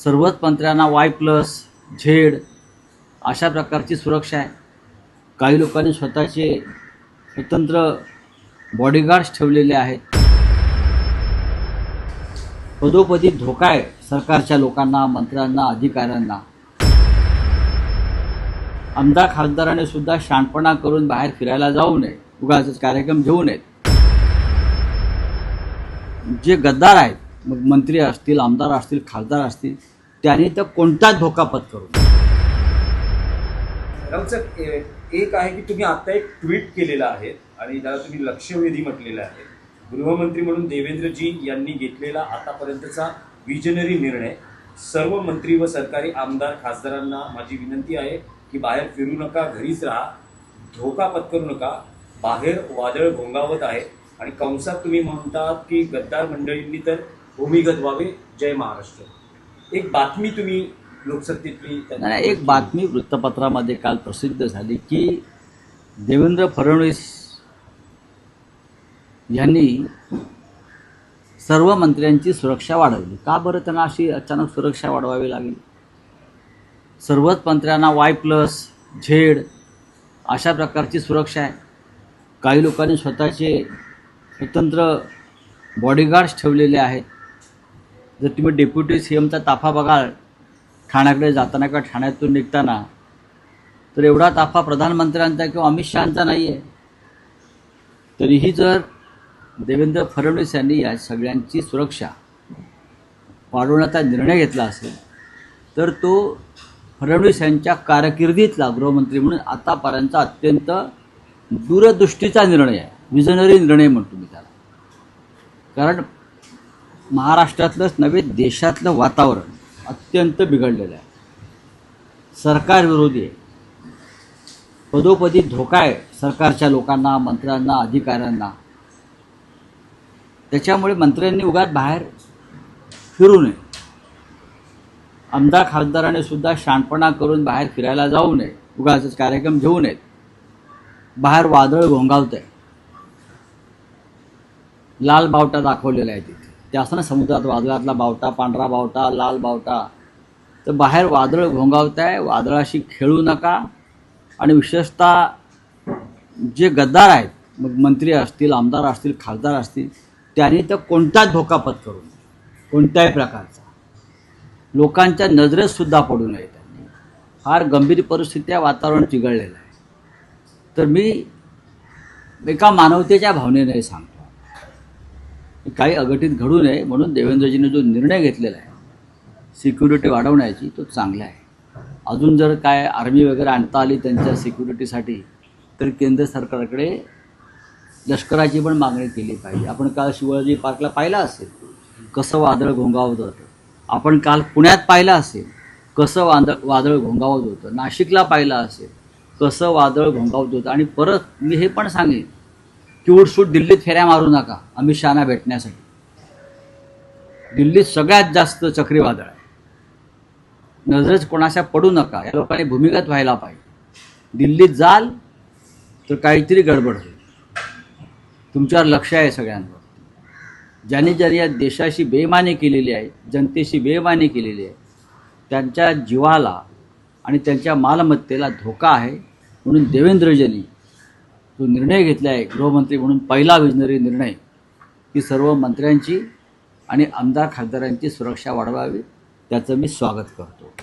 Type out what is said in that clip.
सर्वच मंत्र्यांना Y+ Z अशा प्रकारची सुरक्षा आहे। काही लोकांनी स्वतःचे स्वतंत्र बॉडीगार्ड्स ठेवलेले आहेत। पदोपदी धोका आहे सरकारच्या लोकांना, मंत्र्यांना, अधिकाऱ्यांना। आमदार खासदाराने सुद्धा शाणपणा करून बाहेर फिरायला जाऊ नये, उगाच कार्यक्रम घेऊ नयेत। जे गद्दार आहेत, मग मंत्री असतील, आमदार असतील, खासदार असतील, त्यांनी तर कोणताच धोका पत्करू नये। राऊत एक आहे की तुम्ही आता एक ट्विट केलेलं आहे आणि त्याला तुम्ही लक्षवेधी म्हटलेलं आहे। गृहमंत्री म्हणून देवेंद्रजी यांनी घेतलेला आतापर्यंतचा विजनरी निर्णय, सर्व मंत्री व सरकारी आमदार खासदारांना माझी विनंती आहे की बाहेर फिरू नका, घरीच राहा, धोका पत्करू नका, बाहेर वादळ घोंगावत आहे। आणि कंसात तुम्ही म्हणतात की गद्दार मंडळींनी तर भूमिगत व्हावे, जय महाराष्ट्र। एक बातमी तुम्ही लोकसत्तेतली एक बातमी वृत्तपत्रामध्ये काल प्रसिद्ध झाली की देवेंद्र फडणवीस यांनी सर्व मंत्र्यांची सुरक्षा वाढवली। का बरं त्यांना अशी अचानक सुरक्षा वाढवावी लागली? सर्वच मंत्र्यांना Y+ झेड अशा प्रकारची सुरक्षा आहे। काही लोकांनी स्वतःचे स्वतंत्र बॉडीगार्ड्स ठेवलेले आहेत। जर तुम्ही डेप्युटी CMचा ताफा बघाल ठाण्याकडे जाताना किंवा ठाण्यातून निघताना, तर एवढा ताफा प्रधानमंत्र्यांचा किंवा अमित शहांचा नाही आहे। तरीही जर देवेंद्र फडणवीस यांनी या सगळ्यांची सुरक्षा वाढवण्याचा निर्णय घेतला असेल, तर तो फडणवीस यांच्या कारकिर्दीतला गृहमंत्री म्हणून आतापर्यंतचा अत्यंत दूरदृष्टीचा निर्णय आहे, विजनरी निर्णय म्हणतो मी त्याला। कारण महाराष्ट्रातलंच नव्हे, देशातलं वातावरण अत्यंत बिघडलेलं आहे, सरकार विरोधी आहे, पदोपदी धोका आहे सरकारच्या लोकांना, मंत्र्यांना, अधिकाऱ्यांना। त्याच्यामुळे मंत्र्यांनी उगाच बाहेर फिरू नये, आमदार खासदाराने सुद्धा शाणपणा करून बाहेर फिरायला जाऊ नये, उगाच कार्यक्रम घेऊ नयेत। बाहेर वादळ घोंगावत आहे, लाल बावटा दाखवलेला आहे तिथे, ते असं ना समुद्रात वादळातला बावटा, पांढरा बावटा, लाल बावटा। तर बाहेर वादळ घोंगावत आहे, वादळाशी खेळू नका। आणि विशेषतः जे गद्दार आहेत, मग मंत्री असतील, आमदार असतील, खासदार असतील, त्यांनी तर कोणताच धोका पत्करू नये, कोणत्याही प्रकारचा। लोकांच्या नजरेत सुद्धा पडू नये त्यांनी। फार गंभीर परिस्थिती आहे, वातावरण चिघळलेलं आहे। तर मी एका मानवतेच्या भावनेने सांगतो, काही अघटित घडू नये म्हणून देवेंद्रजींनी जो निर्णय घेतलेला आहे सिक्युरिटी वाढवण्याची, तो चांगला आहे। अजून जर काय आर्मी वगैरे आणता आली त्यांच्या सिक्युरिटीसाठी, तर केंद्र सरकारकडे लष्कराची पण मागणी केली पाहिजे। आपण काल शिवाजी पार्कला पाहिलं असेल कसं वादळ घोंगावत होतं, आपण काल पुण्यात पाहिलं असेल कसं वादळ घोंगावत होतं, नाशिकला पाहिलं असेल कसं वादळ घोंगावत होतं। आणि परत मी हे पण सांगेन की उठसूट दिल्लीत फेऱ्या मारू नका अमित शहांना भेटण्यासाठी। दिल्लीत सगळ्यात जास्त चक्रीवादळ आहे, नजरेच कोणाच्या पडू नका। या लोकांनी भूमिगत व्हायला पाहिजे। दिल्लीत जाल तर काहीतरी गडबड होईल, तुमच्यावर लक्ष आहे सगळ्यांवर। ज्यांनी ज्यांनी या देशाशी बेईमानी केलेली आहे, जनतेशी बेईमानी केलेली आहे, त्यांच्या जीवाला आणि त्यांच्या मालमत्तेला धोका आहे। म्हणून देवेंद्रजींनी जो निर्णय घेतला आहे गृहमंत्री म्हणून, पहिला विजनरी निर्णय, की सर्व मंत्र्यांची आणि आमदार खासदारांची सुरक्षा वाढवावी, त्याचं मी स्वागत करतो।